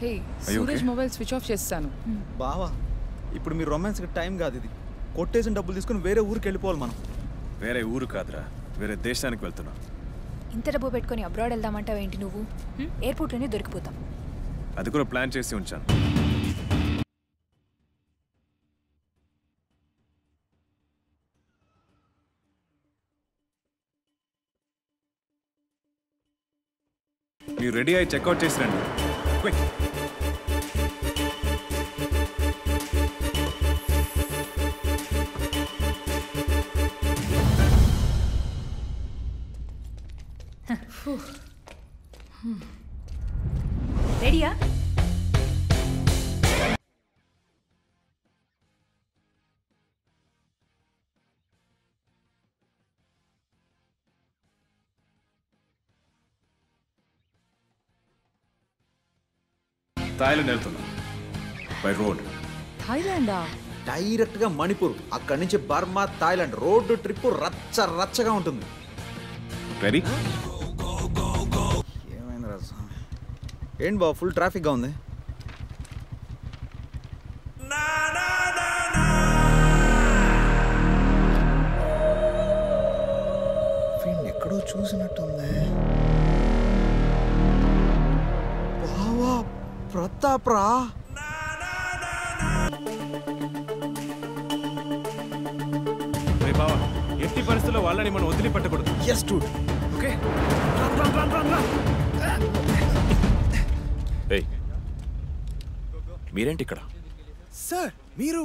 హే Suraj mobile switch off చేస్తాను. బావా ఇప్పుడు మీ రొమాన్స్కి టైం కాదు ఇది. కొట్టేసిన డబ్బులు తీసుకుని వేరే ఊరికి వెళ్ళిపోవాలి మనం. వేరే ఊరు కాదురా, వేరే దేశానికి వెళ్తున్నాం. ఇంత డబ్బు పెట్టుకొని అబ్రాడ్ వెళ్దామంటావు ఏంటి నువ్వు? ఎయిర్పోర్ట్లోనే దొరికిపోతాం. అది కూడా ప్లాన్ చేసి ఉంచాను. మీరు రెడీ అయ్యి చెక్అవుట్ చేసి రండి. క్విక్. రెడీయా? థాయిలాండ్ వెళ్తున్నాం బై రోడ్. థాయిలాండా? డైరెక్ట్ గా మణిపూర్, అక్కడి నుంచి బర్మా, థాయిలాండ్ రోడ్డు ట్రిప్ రచ్చ రచ్చగా ఉంటుంది. రెడీ? ఏమైంది రాజు? ఏంటి బాబు ఫుల్ ట్రాఫిక్గా ఉంది. ఎక్కడో చూసినట్టుంది. బావా ప్రతాప్ రా. బావా ఎట్టి పరిస్థితుల్లో వాళ్ళని మనం వదిలి పెట్టకూడదు. Yes dude. ఓకే. మీరేంటి ఇక్కడ? సార్ మీరు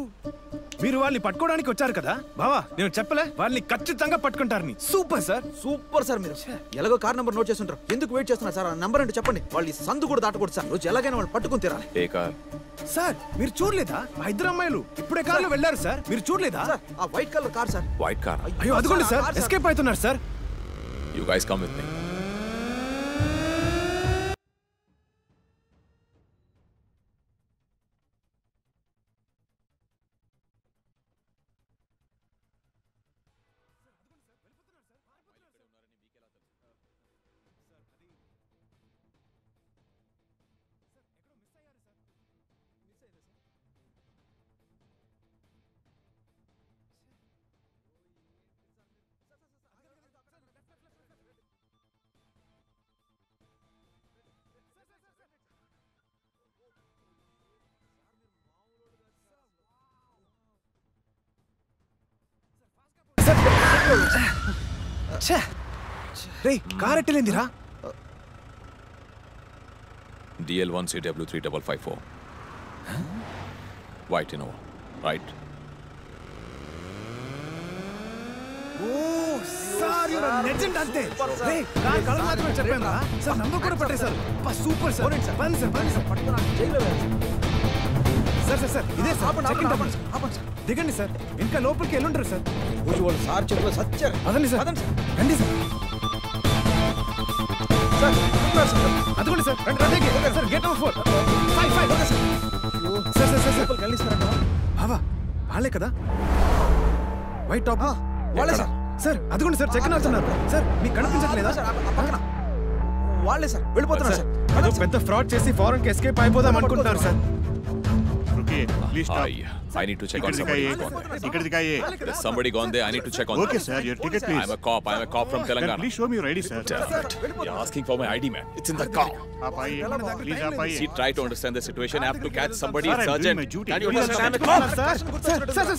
వాళ్ళని పట్టుకోవడానికి వచ్చారు కదా బావా. నేను చెప్పలే వాళ్ళని ఖచ్చితంగా పట్టుకుంటారని. Super sir, super sir. మీరు ఎలాగో కార్ నెంబర్ నోట్ చేస్తుంటారు, ఎందుకు వెయిట్ చేస్తున్నారు సార్? ఆ నెంబర్ అంటే చెప్పండి. వాళ్ళు ఈ సందు కూడా దాటకూడదు సార్. రోజు ఎలాగైనా వాళ్ళు పట్టుకుని తీరాలి. ఏ కార్? సార్ మీరు చూడలేదా? ఆ ఇద్దరు అమ్మాయిలు ఇప్పుడే కార్లో వెళ్ళారు సార్. మీరు చూడలేదా? సార్ ఆ white colour car sir. White car? అయ్యో అదిగోండి సార్, ఎస్కేప్ అవుతున్నారు sir. You guys come with me. రే కార్ ఎట్టలేందిరా? DL1CW3554 white Innova right. Oh sir you are legend అంతే. రే నా కలర్ మాత్రమే చెప్పాను సార్, నంబర్ కూడా పట్టేశారు. Super sir. పని సార్ పట్టుకున్నా జైల్లో సార్ ఇదే సార్. ఆపండి సార్, దిగండి సార్. ఇంకా లోపలికి వెళ్ళుంటారు సార్. రోజు వాళ్ళు సార్ చెప్పులో సచ్చారు. అదండి సార్, రండి సార్. అదిగోండి సార్, రండి సార్. గేట్ నెంబర్ 4 సార్ కలిస్తారా? బావా వాళ్ళే కదా వైట్ టాప్ వాళ్ళే సార్. సార్ అదిగోండి సార్, చెక్ అవుతున్నారు సార్. మీకు కనిపించట్లేదా? పక్కన వాళ్ళే సార్. వెళ్ళిపోతున్నారు సార్. అదో పెద్ద ఫ్రాడ్ చేసి ఫారెన్ కి ఎస్కేప్ అయిపోదాం అనుకుంటున్నారు sir. Please stop. I need to check on somebody. There's somebody gone there. I need to check on. Okay, sir. Your ticket, please. I'm a cop from Telangana. Please show me your ID, sir. You're asking for my ID, man. It's in the car. Please, See, try to understand the situation. I have to catch somebody. Sir, It's I'm doing urgent. my duty. Can you Please understand?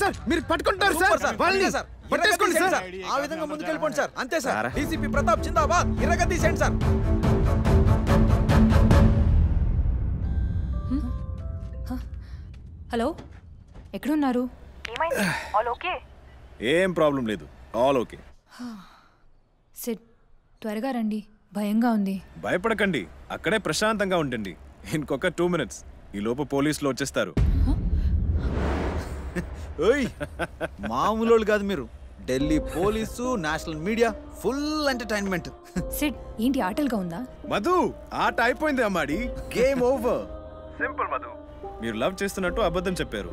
Sir మీరు పట్టుకుంటారు sir. వాళ్ళని పట్టేసుకోండి sir. ఆ విధంగా ముందుకు వెళ్ళిపోండి sir. అంతే sir. DCP Pratap జిందాబాద్. ఇరగ తీసేయండి సార్. హలో, ఎక్కడున్నారు? ఏం ప్రాబ్లం లేదు, ఆల్ ఓకే. సిడ్ త్వరగా రండి, భయంగా ఉంది. భయపడకండి, అక్కడే ప్రశాంతంగా ఉండండి. ఇంకొక 2 minutes ఈ లోపు పోలీసులు వచ్చేస్తారు. మామూలు కాదు మీరు. Delhi police, national media, full entertainment. Sid ఏంటి ఆటలుగా ఉందా? మధు ఆట అయిపోయింది అమ్మాడి, గేమ్ ఓవర్. సింపుల్ మధు. మీరు లవ్ చేస్తున్నట్టు అబద్ధం చెప్పారు,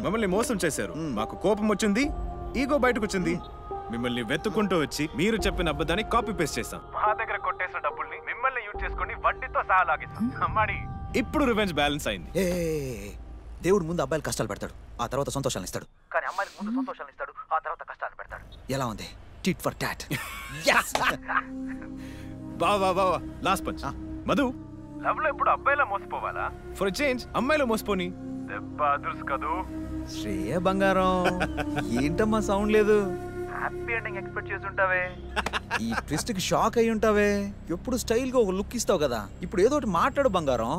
మమ్మల్ని మోసం చేశారు. మాకు కోపం వచ్చింది, ఈగో బయటకు వచ్చింది. మిమ్మల్ని వెతుక్కుంటూ వచ్చి మీరు చెప్పిన అబద్ధాన్ని కాపీ పేస్ట్ చేశాం. మా దగ్గర కొట్టేసిన డబ్బుల్ని మిమ్మల్ని యూజ్ చేసుకొని వడ్డీతో సహా లాగేశాం. అమ్మాడి ఇప్పుడు రివెంజ్ బ్యాలెన్స్ అయింది. ఏ దేవుడు ముందు అబ్బాయిలు కష్టాలు పెడతాడు, ఆ తర్వాత సంతోషాలను ఇస్తాడు. కానీ అమ్మాయిలకు ముందు సంతోషాలను ఇస్తాడు, ఆ తర్వాత కష్టాలు పెడతాడు. ఎలా ఉంది? Tit for tat. బావా లాస్ట్ పంచ్. మధు, లవ్ లో ఇప్పుడు అబ్బాయిలా మోసపోవాలా? ఫర్ చేంజ్ అమ్మాయిలో మోసపోని. దెబ్బ అదుర్స్ కదూ. శ్రేయ బంగారం, ఏంటమ్మా సౌండ్ లేదు? హ్యాపీ ఎండింగ్ ఎక్స్పెక్ట్ చేసి ఉంటావే. ఈ ట్విస్ట్ కి షాక్ అయి ఉంటావే. ఎప్పుడు స్టైల్ గా ఒక లుక్ ఇస్తావు కదా, ఇప్పుడు ఏదో ఒకటి మాట్లాడు బంగారం.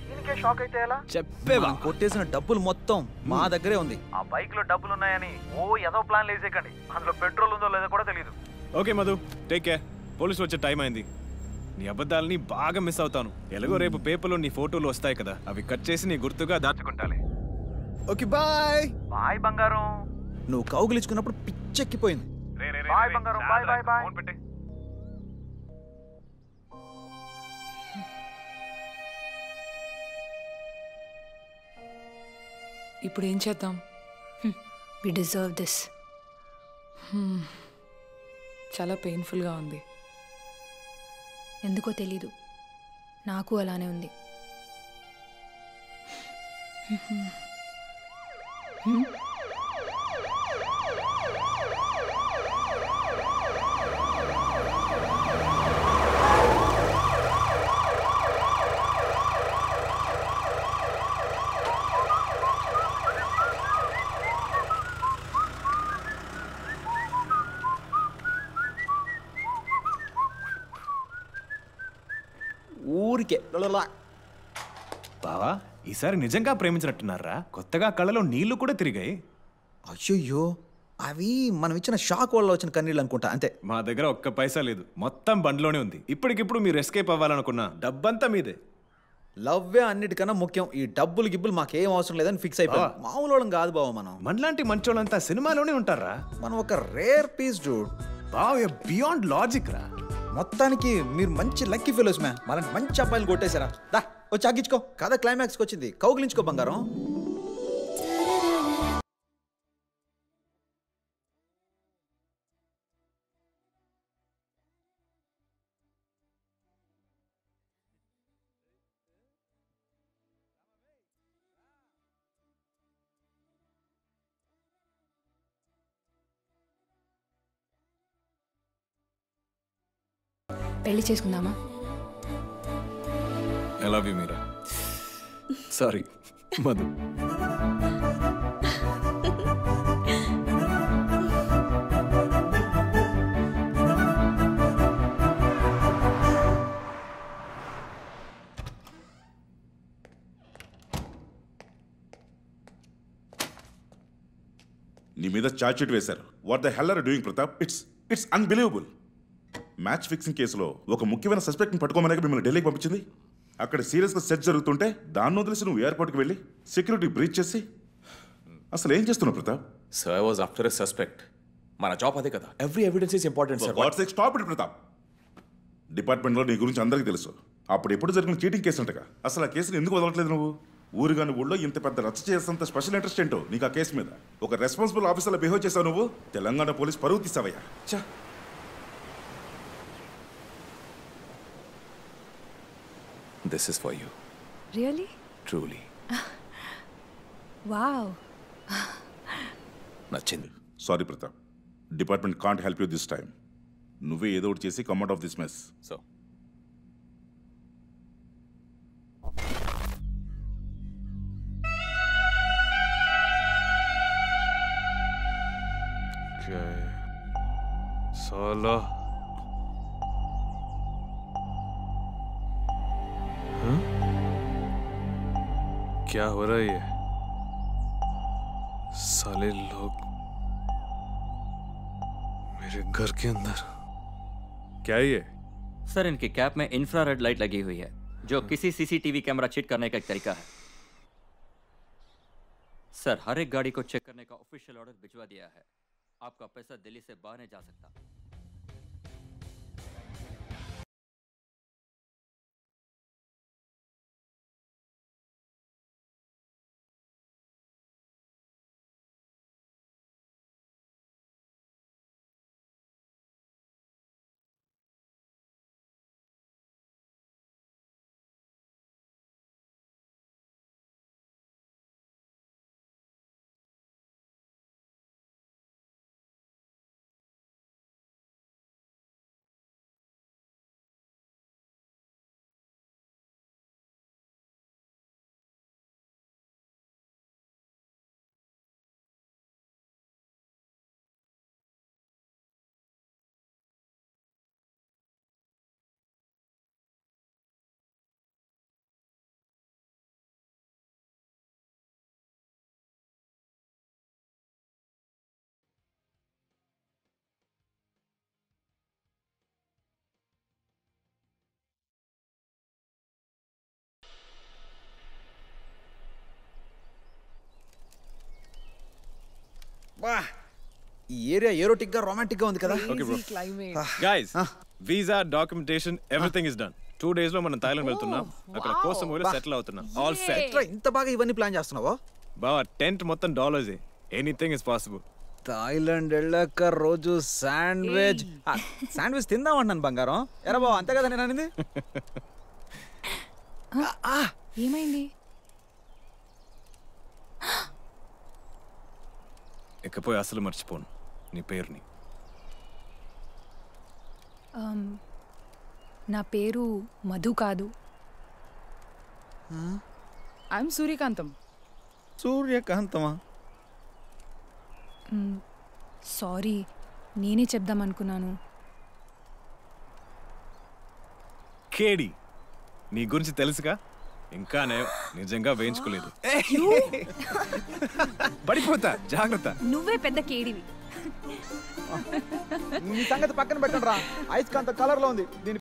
దీనికే షాక్ అయితే ఎలా? చెప్పేవా, కొట్టేసిన డబ్బులు మొత్తం మా దగ్గరే ఉంది. ఆ బైక్ లో డబ్బులు ఉన్నాయని ఏదో ప్లాన్ వేసేకండి, అందులో పెట్రోల్ ఉందో లేదో కూడా తెలియదు. Okay Madhu, take care. Police వచ్చే టైం అయింది. నీ అబద్ధాలని బాగా మిస్ అవుతాను. ఎలాగో రేపు పేపర్లో నీ ఫోటోలు వస్తాయి కదా, అవి కట్ చేసి నీ గుర్తుగా దాచుకుంటాలే. Okay bye. బాయ్ బంగారం. నువ్వు కౌగిలించుకున్నప్పుడు పిచ్చెక్కిపోయింది. బాయ్ బంగారం. Bye bye bye. ఫోన్ పెట్టే. ఇప్పుడు ఏం చేద్దాం? We deserve this. చాలా పెయిన్ఫుల్గా ఉంది. ఎందుకో తెలీదు, నాకు అలానే ఉంది. ఊరికే బావా, ఈసారి నిజంగా ప్రేమించినట్టున్నారా? కొత్తగా కళ్ళలో నీళ్లు కూడా తిరిగాయి. అయ్యో, అవి మనం ఇచ్చిన షాక్ వల్ల వచ్చిన కన్నీళ్ళు అనుకుంటా, అంతే. మా దగ్గర ఒక్క పైసా లేదు, మొత్తం బండ్లోనే ఉంది. ఇప్పటికిప్పుడు మీరు ఎస్కేప్ అవ్వాలనుకున్నా డబ్బంతా మీదే. లవ్వే అన్నిటికన్నా ముఖ్యం. ఈ డబ్బులు గిబ్బులు మాకేం అవసరం లేదని ఫిక్స్ అయిపోయాం. మామూలు వాళ్ళం కాదు బావ మనం. మనలాంటి మంచోళ్ళంతా సినిమాలోనే ఉంటారా? మనం ఒక రేర్ పీస్ డూడ్. బావ బియాండ్ లాజిక్ రా. మొత్తానికి మీరు మంచి లక్కీ ఫెలోస్ మ్యామ్. మనకి మంచి అబ్బాయిలు కొట్టేశారా? దా వచ్చి అగ్గించుకో. కథ క్లైమాక్స్కి వచ్చింది, కౌగిలించుకో బంగారం. పెళ్లి చేసుకుందామా? I love you Meera. Sorry Madhu. నీ మీద ఛార్జ్ షీట్ వేశారు. What the hell are doing Pratap? It's unbelievable. Match fixing కేసులో ఒక ముఖ్యమైన సస్పెక్ట్ని పట్టుకోమని మిమ్మల్ని ఢిల్లీకి పంపించింది. అక్కడ సీరియస్గా సెర్చ్ జరుగుతుంటే దాన్ని వదిలేసి నువ్వు ఎయిర్పోర్ట్కి వెళ్ళి సెక్యూరిటీ బ్రీచ్ చేసి అసలు ఏం చేస్తున్నావు Pratap? Sir, I was after a suspect. మన జాబ్ అదే కదా. Every evidence is important sir. God's sake stop it Pratap. డిపార్ట్మెంట్లో నీ గురించి అందరికీ తెలుసు. అప్పుడు ఎప్పుడు జరిగిన చీటింగ్ కేసు అంటగా. అసలు ఆ కేసుని ఎందుకు వదలట్లేదు నువ్వు? ఊరుగాని ఊళ్ళో ఇంత పెద్ద రచ్చ చేసేంత స్పెషల్ ఇంట్రెస్ట్ ఏంటో నీకు ఆ కేసు మీద. ఒక రెస్పాన్సిబుల్ ఆఫీసర్లో బిహేవ్ చేసావు నువ్వు. తెలంగాణ పోలీస్ పరువు తీసావయ్యా. చా, This is for you. Really? Truly. Wow. నచ్చింది. Sorry Pratap, department can't help you this time. నువ్వే ఏదో ఒకటి చేసి come out of this mess. So साला क्या हो रहा है ये? साले लोग मेरे घर के अंदर क्या है ये? सर, इनके कैप में इंफ्रारेड लाइट लगी हुई है जो किसी सीसीटीवी कैमरा चेक करने का एक तरीका है। सर, हर एक गाड़ी को चेक करने का ऑफिशियल ऑर्डर भिजवा दिया है। आपका पैसा दिल्ली से बाहर नहीं जा सकता। వా ఈ ఏరియా ఏరోటిక్ గా రొమాంటిక్ గా ఉంది కదా. Climate. Guys visa documentation everything is done. 2 days లో మనం థాయిలాండ్ వెళ్తున్నాం. అక్కడ కోసం కూడా సెటిల్ అవుతున్నాం. All set. ఎట్లా ఇంత బాగా ఇవన్నీ ప్లాన్ చేస్తున్నావా? బావా టెంట్ మొత్తం dollars. Anything is possible. Thailand వెళ్ళాక రోజు శాండ్విచ్ తిందాం అన్నాను బంగారం. ఎరా బావ అంతే కదా నేను అనేది. ఏమైంది? ఇకపోయి అసలు మర్చిపోను నీ పేరుని. నా పేరు మధు కాదు. I'm Suryakantham. సూర్యకాంతమా? సారీ, నేనే చెప్దాం అనుకున్నాను. కేడి నీ గురించి తెలుసుగా, ఇంకా నిజంగా వేయించుకోలేదు. పడిపోతా, జాగ్రత్త. నువ్వే పెద్ద కేడివి. నీ సంగతి పక్కన పెట్టండి రా. ఐస్ కాంత కలర్ లో ఉంది. దీని